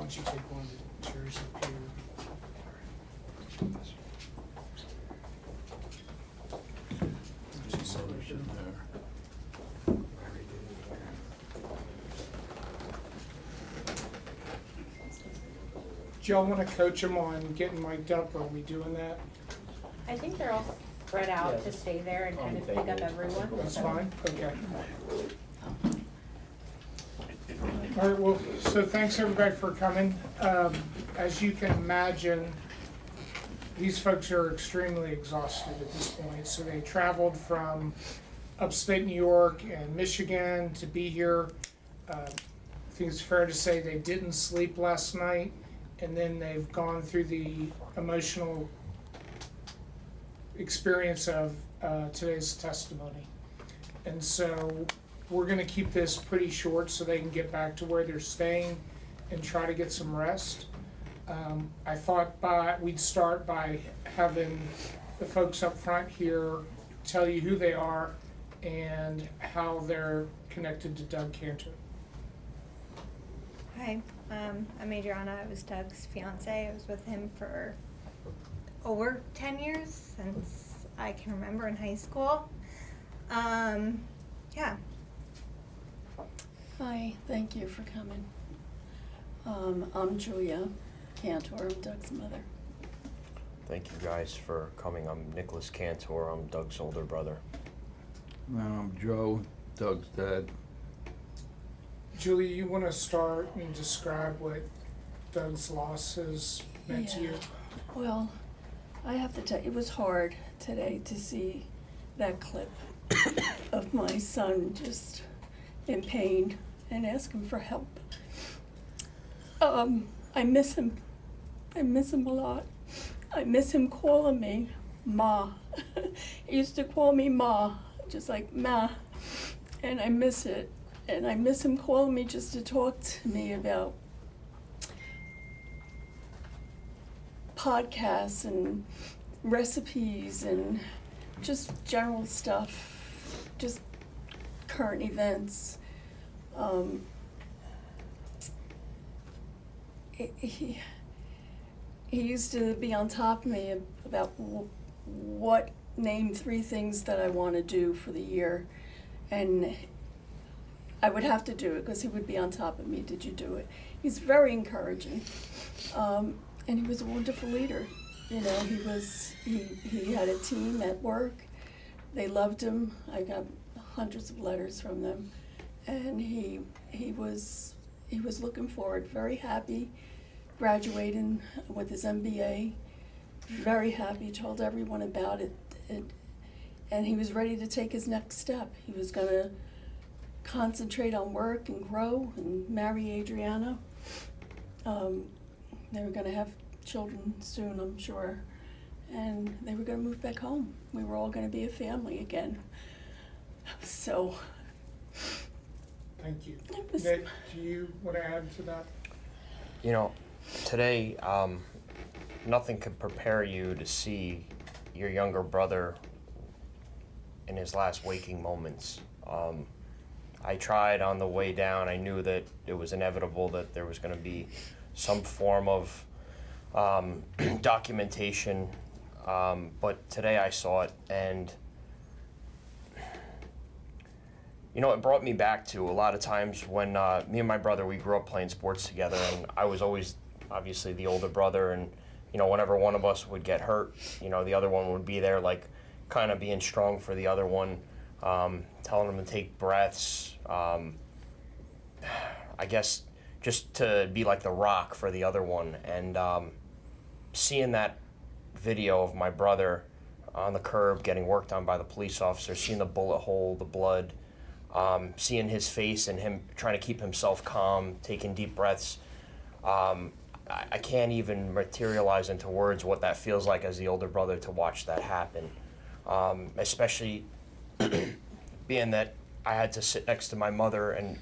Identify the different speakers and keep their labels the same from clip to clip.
Speaker 1: don't you take one of the chairs up here?
Speaker 2: She's in there.
Speaker 1: Do y'all want to coach them on getting mic'd up? Are we doing that?
Speaker 3: I think they're all spread out to stay there and kind of pick up everyone.
Speaker 1: That's
Speaker 3: so.
Speaker 1: fine, okay. All right, well, so thanks everybody for coming. As you can imagine, these folks are extremely exhausted at this point. So they traveled from upstate New York and Michigan to be here. I think it's fair to say they didn't sleep last night, and then they've gone through the emotional experience of today's testimony. And so we're gonna keep this pretty short so they can get back to where they're staying and try to get some rest. I thought we'd start by having the folks up front here tell you who they are and how they're connected to Doug Cantor.
Speaker 4: Hi, I'm Adriana. I was Doug's fiance. I was with him for over 10 years, since I can remember in high school. Yeah.
Speaker 5: Hi, thank you for coming. I'm Julia Cantor, I'm Doug's mother.
Speaker 6: Thank you guys for coming. I'm Nicholas Cantor. I'm Doug's older brother.
Speaker 2: And I'm Joe, Doug's dad.
Speaker 1: Julie, you want to start and describe what Doug's loss has meant to you?
Speaker 5: Well, I have to tell you, it was hard today to see that clip of my son just in pain and ask him for help. I miss him. I miss him a lot. I miss him calling me Ma. He used to call me Ma, just like Ma, and I miss it. And I miss him calling me just to talk to me about podcasts and recipes and just general stuff, just current events. He used to be on top of me about what name 3 things that I want to do for the year, and I would have to do it because he would be on top of me. Did you do it? He's very encouraging, and he was a wonderful leader. You know, he had a team at work. They loved him. I got hundreds of letters from them, and he was looking forward, very happy, graduating with his MBA, very happy, told everyone about it, and he was ready to take his next step. He was going to concentrate on work and grow and marry Adriana. They were going to have children soon, I'm sure, and they were going to move back home. We were all going to be a family again. So
Speaker 1: Thank you. Nick, do you want to add to that?
Speaker 6: You know, today, nothing could prepare you to see your younger brother in his last waking moments. I tried on the way down. I knew that it was inevitable that there was going to be some form of documentation, but today I saw it, and you know, it brought me back to a lot of times when me and my brother, we grew up playing sports together, and I was always obviously the older brother, and you know, whenever one of us would get hurt, you know, the other one would be there, like kind of being strong for the other one, telling them to take breaths, I guess just to be like the rock for the other one. And seeing that video of my brother on the curb getting worked on by the police officer, seeing the bullet hole, the blood, seeing his face and him trying to keep himself calm, taking deep breaths, I can't even materialize into words what that feels like as the older brother to watch that happen, especially being that I had to sit next to my mother and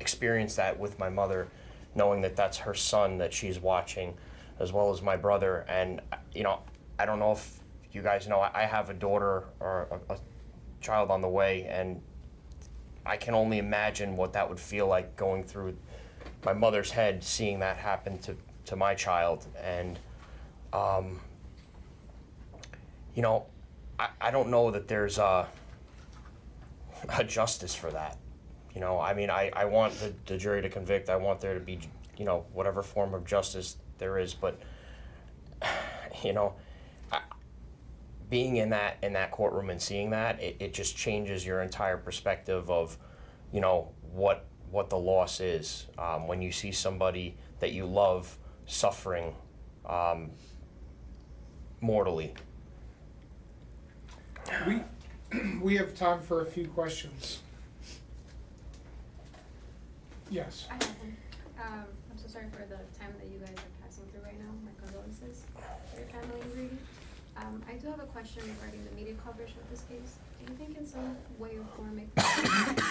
Speaker 6: experience that with my mother, knowing that that's her son that she's watching, as well as my brother. And you know, I don't know if you guys know, I have a daughter or a child on the way, and I can only imagine what that would feel like going through my mother's head seeing that happen to my child. And, you know, I don't know that there's a justice for that. You know, I mean, I want the jury to convict. I want there to be, you know, whatever form of justice there is. But, you know, being in that courtroom and seeing that, it just changes your entire perspective of, you know, what the loss is. When you see somebody that you love suffering mortally.
Speaker 1: We have time for a few questions. Yes.
Speaker 7: I have one. I'm so sorry for the time that you guys are passing through right now. My condolences for your family and Rudy. I do have a question regarding the media coverage of this case. Do you think in some way or form it could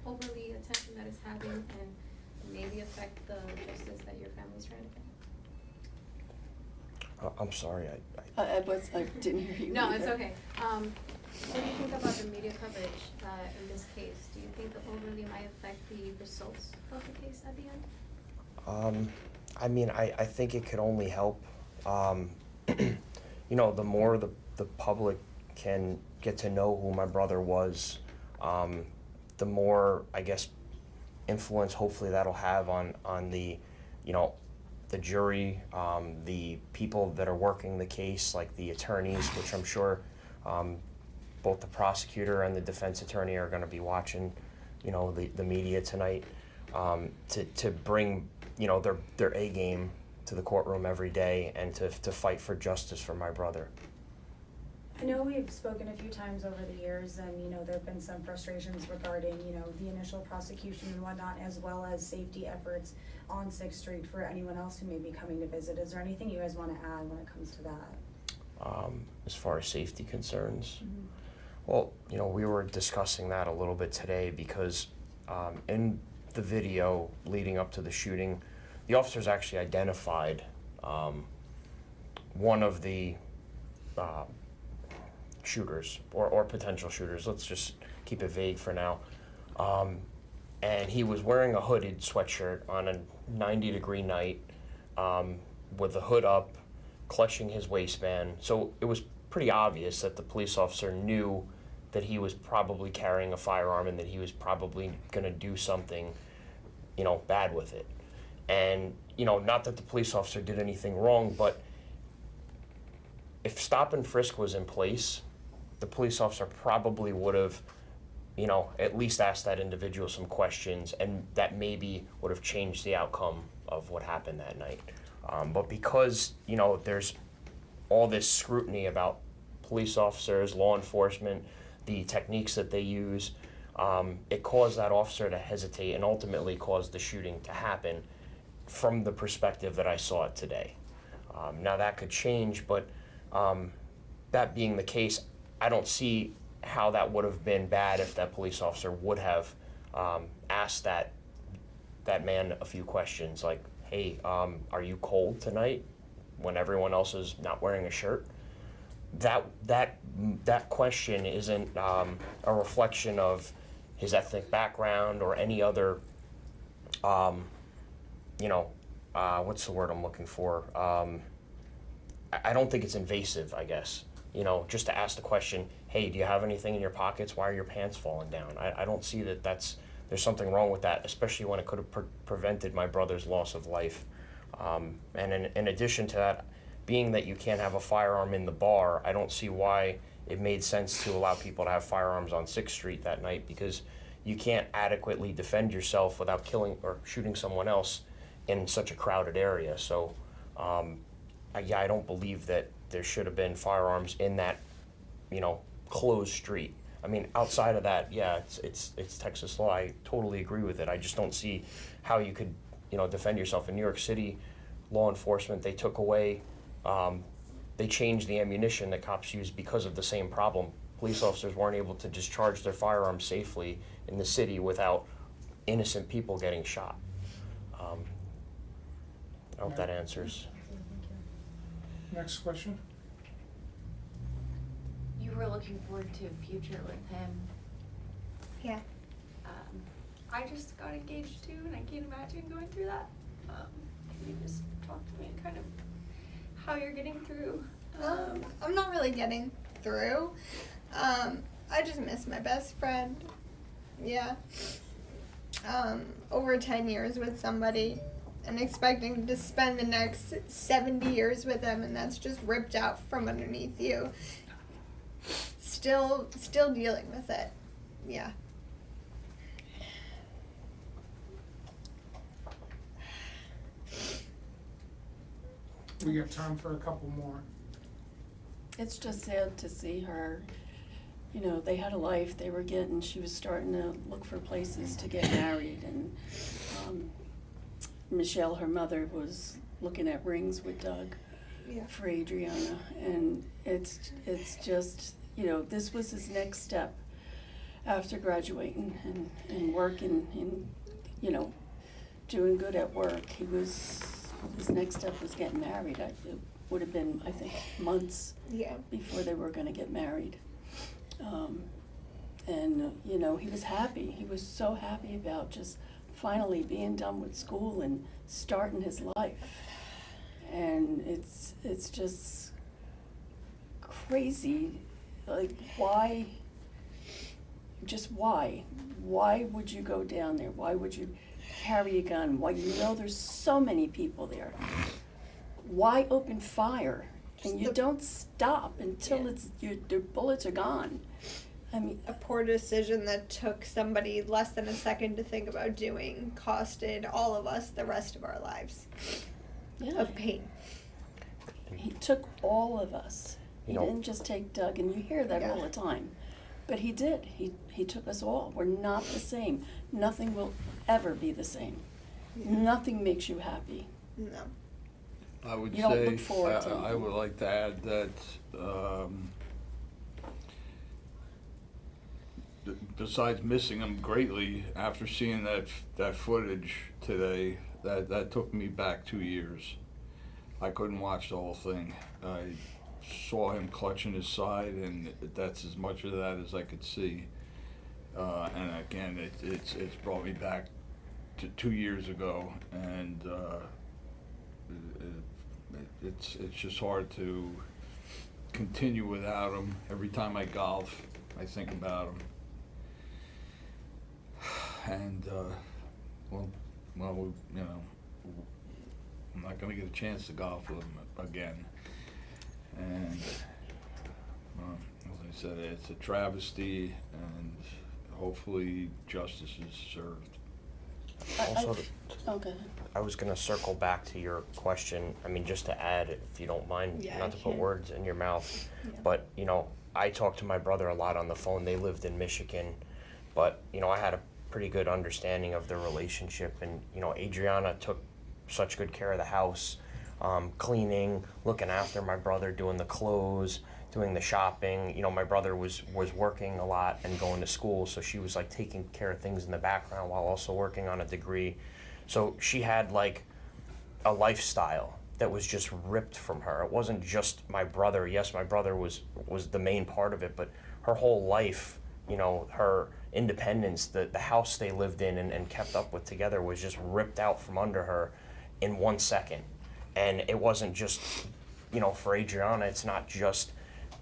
Speaker 7: overly attention that it's having and maybe affect the justice that your family's trying to get?
Speaker 6: I'm sorry,
Speaker 5: I didn't hear you.
Speaker 7: No,
Speaker 5: either.
Speaker 7: it's okay. What do you think about the media coverage in this case? Do you think the overly might affect the results of the case at the end?
Speaker 6: I mean, I think it could only help. You know, the more the public can get to know who my brother was, the more, I guess, influence hopefully that'll have on the, you know, the jury, the people that are working the case, like the attorneys, which I'm sure both the prosecutor and the defense attorney are going to be watching, you know, the media tonight, to bring, you know, their A game to the courtroom every day and to fight for justice for my brother.
Speaker 8: I know we've spoken a few times over the years, and, you know, there've been some frustrations regarding, you know, the initial prosecution and whatnot, as well as safety efforts on 6th Street for anyone else who may be coming to visit. Is there anything you guys want to add when it comes to that?
Speaker 6: As far as safety concerns, well, you know, we were discussing that a little bit today because in the video leading up to the shooting, the officers actually identified one of the shooters or potential shooters. Let's just keep it vague for now. And he was wearing a hooded sweatshirt on a 90-degree night with the hood up, clutching his waistband. So it was pretty obvious that the police officer knew that he was probably carrying a firearm and that he was probably going to do something, you know, bad with it. And, you know, not that the police officer did anything wrong, but if stop and frisk was in place, the police officer probably would have, you know, at least asked that individual some questions, and that maybe would have changed the outcome of what happened that night. But because, you know, there's all this scrutiny about police officers, law enforcement, the techniques that they use, it caused that officer to hesitate and ultimately caused the shooting to happen from the perspective that I saw it today. Now that could change, but that being the case, I don't see how that would have been bad if that police officer would have asked that man a few questions like, hey, are you cold tonight when everyone else is not wearing a shirt? That question isn't a reflection of his ethnic background or any other, you know, what's the word I'm looking for? I don't think it's invasive, I guess. You know, just to ask the question, hey, do you have anything in your pockets? Why are your pants falling down? I don't see that there's something wrong with that, especially when it could have prevented my brother's loss of life. And in addition to that, being that you can't have a firearm in the bar, I don't see why it made sense to allow people to have firearms on 6th Street that night, because you can't adequately defend yourself without killing or shooting someone else in such a crowded area. So, I don't believe that there should have been firearms in that, you know, closed street. I mean, outside of that, yeah, it's Texas law. I totally agree with it. I just don't see how you could, you know, defend yourself. In New York City, law enforcement, they took away, they changed the ammunition that cops use because of the same problem. Police officers weren't able to discharge their firearms safely in the city without innocent people getting shot. I hope that answers.
Speaker 1: Next question.
Speaker 9: You were looking forward to a future with him.
Speaker 4: Yeah.
Speaker 5: I just got engaged too, and I can't imagine going through that. Can you just talk to me and kind of how you're getting through?
Speaker 4: I'm not really getting through. I just miss my best friend. Yeah. Over 10 years with somebody and expecting to spend the next 70 years with them, and that's just ripped out from underneath you. Still dealing with it. Yeah.
Speaker 1: We got time for a couple more.
Speaker 5: It's just sad to see her, they had a life, she was starting to look for places to get married, and Michelle, her mother, was looking at rings with Doug for Adriana, and it's just, this was his next step after graduating and working and, doing good at work. His next step was getting married. It would have been, I think, months before they were gonna get married. And, he was happy. He was so happy about just finally being done with school and starting his life. And it's just crazy. Like, why? Just why? Why would you go down there? Why would you carry a gun? Why, there's so many people there. Why open fire? And you don't stop until the bullets are gone. I mean,
Speaker 4: A poor decision that took somebody less than a second to think about doing costed all of us the rest of our lives of pain.
Speaker 5: He took all of us. He
Speaker 6: You know-
Speaker 5: didn't just take Doug, and you hear that all the time. But he did. He took us all. We're not the same. Nothing will ever be the same. Nothing makes you happy.
Speaker 4: No.
Speaker 2: I would
Speaker 5: You don't
Speaker 2: say,
Speaker 5: look forward to
Speaker 2: I would like to add that, besides missing him greatly, after seeing that footage today, that took me back 2 years. I couldn't watch the whole thing. I saw him clutching his side, and that's as much of that as I could see. And again, it's brought me back to 2 years ago, and it's just hard to continue without him. Every time I golf, I think about him. And I'm not gonna get a chance to golf with him again. And as I said, it's a travesty, and hopefully justice is served.
Speaker 6: Also,
Speaker 5: Okay.
Speaker 6: I was gonna circle back to your question, just to add, if you don't mind,
Speaker 4: Yeah,
Speaker 6: not to
Speaker 4: I
Speaker 6: put
Speaker 4: can.
Speaker 6: words in your mouth.
Speaker 4: Yeah.
Speaker 6: But, I talked to my brother a lot on the phone. They lived in Michigan. But, I had a pretty good understanding of their relationship. And, Adriana took such good care of the house, cleaning, looking after my brother, doing the clothes, doing the shopping. My brother was working a lot and going to school, so she was like taking care of things in the background while also working on a degree. So she had like a lifestyle that was just ripped from her. It wasn't just my brother. Yes, my brother was the main part of it, but her whole life, her independence, the house they lived in and kept up with together was just ripped out from under her in 1 second. And it wasn't just, for Adriana, it's not just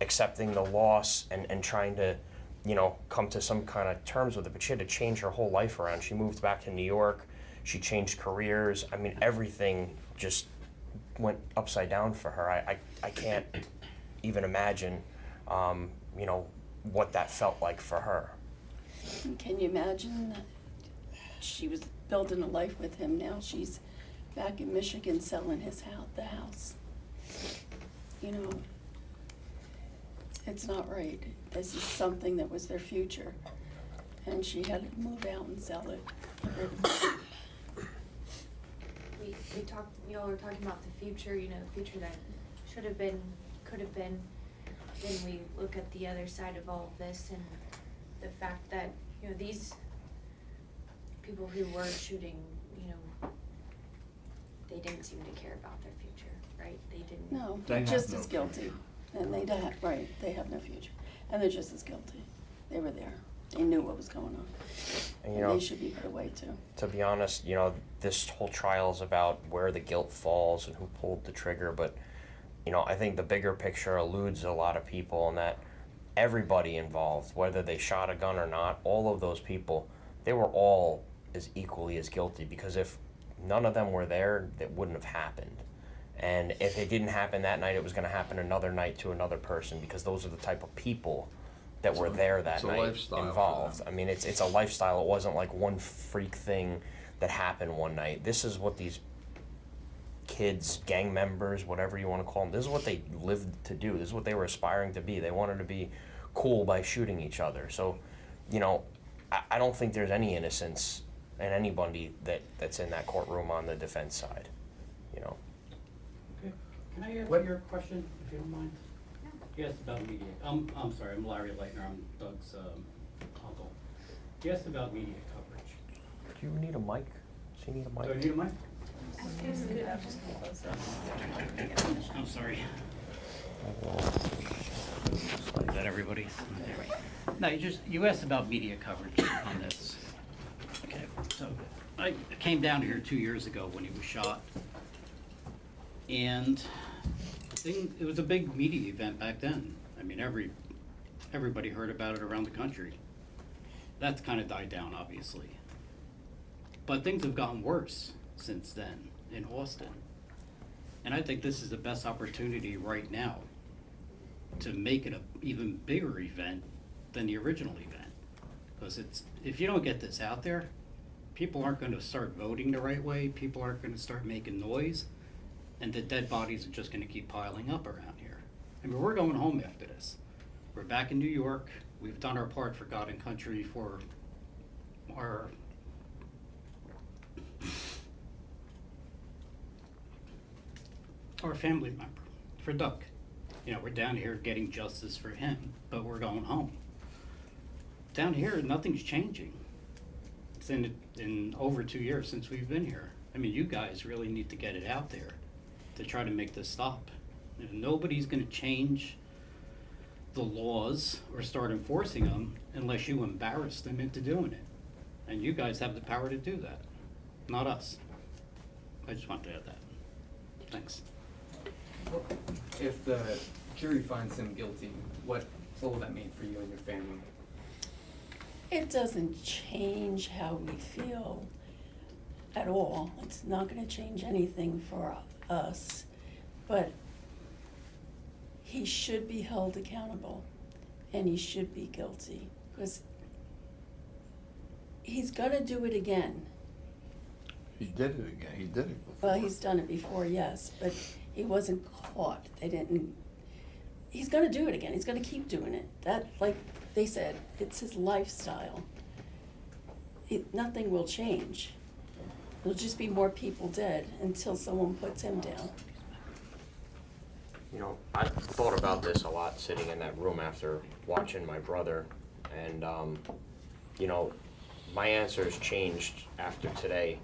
Speaker 6: accepting the loss and trying to, come to some kind of terms with it, but she had to change her whole life around. She moved back to New York, she changed careers. Everything just went upside down for her. I can't even imagine, what that felt like for her.
Speaker 5: Can you imagine that she was building a life with him? Now she's back in Michigan selling the house. It's not right. This is something that was their future, and she had to move out and sell it.
Speaker 3: We talked, y'all were talking about the future, the future that should have been, could have been. Then we look at the other side of all of this and the fact that, these people who were shooting, they didn't seem to care about their future, right? They didn't.
Speaker 5: No,
Speaker 2: They
Speaker 5: they're
Speaker 2: have
Speaker 5: just
Speaker 2: no
Speaker 5: as guilty, and they have no future, and they're just as guilty. They were there. They knew what was going on.
Speaker 6: And, you
Speaker 5: And
Speaker 6: know,
Speaker 5: they should be put away too.
Speaker 6: to be honest, you know, this whole trial is about where the guilt falls and who pulled the trigger, but, you know, I think the bigger picture eludes a lot of people, and that everybody involved, whether they shot a gun or not, all of those people, they were all as equally as guilty, because if none of them were there, that wouldn't have happened. And if it didn't happen that night, it was going to happen another night to another person, because those are the type of people that were there that
Speaker 2: it's a
Speaker 6: night
Speaker 2: lifestyle for
Speaker 6: involved.
Speaker 2: them.
Speaker 6: I mean, it's a lifestyle. It wasn't like one freak thing that happened one night. This is what these kids, gang members, whatever you want to call them, this is what they lived to do. This is what they were aspiring to be. They wanted to be cool by shooting each other. So, you know, I don't think there's any innocence in anybody that's in that courtroom on the defense side, you know.
Speaker 9: Okay. Can I ask you a question, if you don't mind? You asked about media. I'm sorry, I'm Larry Leitner, I'm Doug's uncle. You asked about media coverage.
Speaker 6: Do you need a mic? Does he need a mic?
Speaker 9: Do I need a mic? I'm sorry. Is that everybody? No, you asked about media coverage on this. Okay, so I came down here 2 years ago when he was shot. And it was a big media event back then. I mean, everybody heard about it around the country. That's kind of died down, obviously. But things have gotten worse since then in Austin. And I think this is the best opportunity right now to make it an even bigger event than the original event. Because if you don't get this out there, people aren't going to start voting the right way, people aren't going to start making noise, and the dead bodies are just going to keep piling up around here. I mean, we're going home after this. We're back in New York. We've done our part for God and country, for our family member, for Doug. You know, we're down here getting justice for him, but we're going home. Down here, nothing's changing. It's in over 2 years since we've been here. I mean, you guys really need to get it out there to try to make this stop. Nobody's going to change the laws or start enforcing them unless you embarrass them into doing it. And you guys have the power to do that, not us. I just wanted to add that. Thanks.
Speaker 10: If the jury finds him guilty, what will that mean for you and your family?
Speaker 5: It doesn't change how we feel at all. It's not gonna change anything for us, but he should be held accountable and he should be guilty, because he's gonna do it again.
Speaker 2: He did it again. He did it before.
Speaker 5: Well, he's done it before, yes, but he wasn't caught. He's gonna do it again. He's gonna keep doing it. That, like they said, it's his lifestyle. Nothing will change. There'll just be more people dead until someone puts him down.
Speaker 6: You know, I thought about this a lot sitting in that room after watching my brother, and, you know, my answer has changed after today.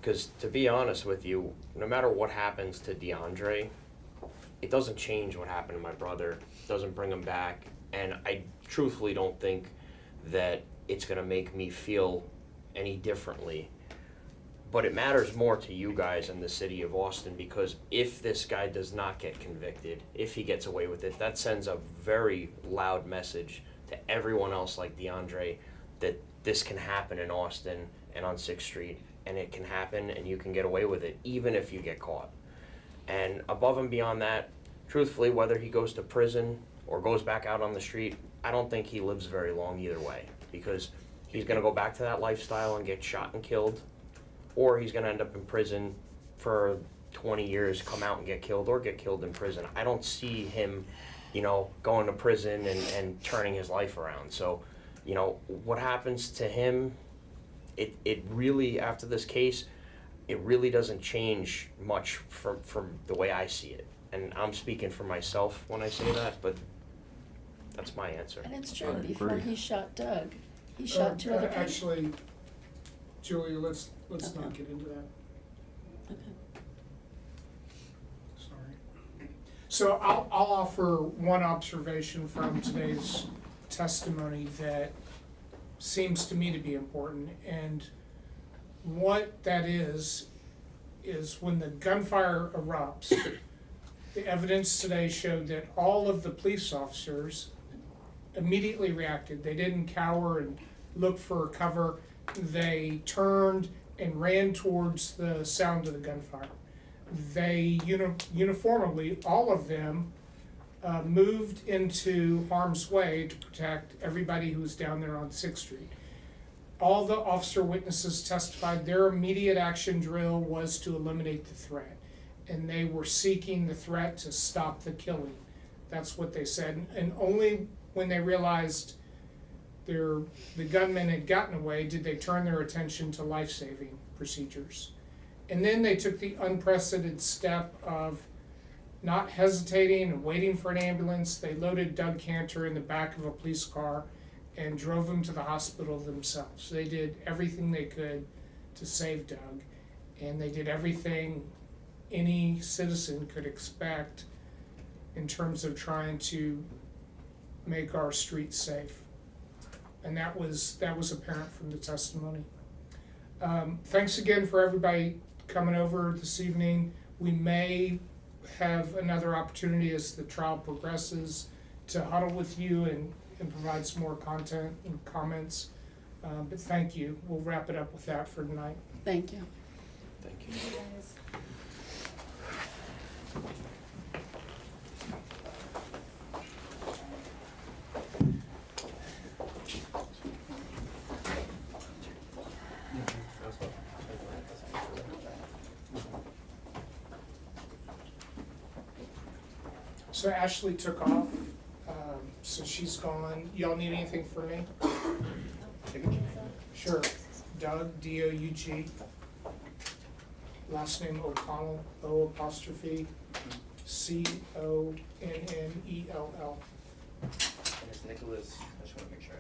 Speaker 6: Because to be honest with you, no matter what happens to DeAndre, it doesn't change what happened to my brother, it doesn't bring him back, and I truthfully don't think that it's gonna make me feel any differently. But it matters more to you guys in the city of Austin, because if this guy does not get convicted, if he gets away with it, that sends a very loud message to everyone else like DeAndre that this can happen in Austin and on 6th Street, and it can happen and you can get away with it even if you get caught. And above and beyond that, truthfully, whether he goes to prison or goes back out on the street, I don't think he lives very long either way, because he's gonna go back to that lifestyle and get shot and killed, or he's gonna end up in prison for 20 years, come out and get killed, or get killed in prison. I don't see him, you know, going to prison and turning his life around. So, you know, what happens to him, it really, after this case, it really doesn't change much from the way I see it. And I'm speaking for myself when I say that, but that's my answer.
Speaker 5: And it's true,
Speaker 2: I
Speaker 5: before
Speaker 2: agree.
Speaker 5: he shot Doug, he shot two other people.
Speaker 1: Actually, Julia, let's
Speaker 5: Okay.
Speaker 1: not get into that.
Speaker 5: Okay.
Speaker 1: Sorry. So I'll offer one observation from today's testimony, that seems to me to be important. And what that is when the gunfire erupts, the evidence today showed that all of the police officers immediately reacted. They didn't cower and look for cover. They turned and ran towards the sound of the gunfire. They uniformly, all of them, moved into harm's way to protect everybody who was down there on 6th Street. All the officer witnesses testified their immediate action drill was to eliminate the threat. And they were seeking the threat to stop the killing. That's what they said. And only when they realized the gunmen had gotten away did they turn their attention to life-saving procedures. And then they took the unprecedented step of not hesitating and waiting for an ambulance. They loaded Doug Cantor in the back of a police car and drove him to the hospital themselves. They did everything they could to save Doug, and they did everything any citizen could expect in terms of trying to make our streets safe. And that was apparent from the testimony. Thanks again for everybody coming over this evening. We may have another opportunity as the trial progresses to huddle with you and provide some more content and comments. But thank you. We'll wrap it up with that for tonight.
Speaker 5: Thank you.
Speaker 6: Thank you.
Speaker 8: Thank you guys.
Speaker 1: So Ashley took off, so she's gone. Y'all need anything from me? Sure. Doug, D-O-U-G. Last name O'Connell, O''C-O-N-N-E-L-L.
Speaker 10: And it's Nicholas, I just wanna make sure.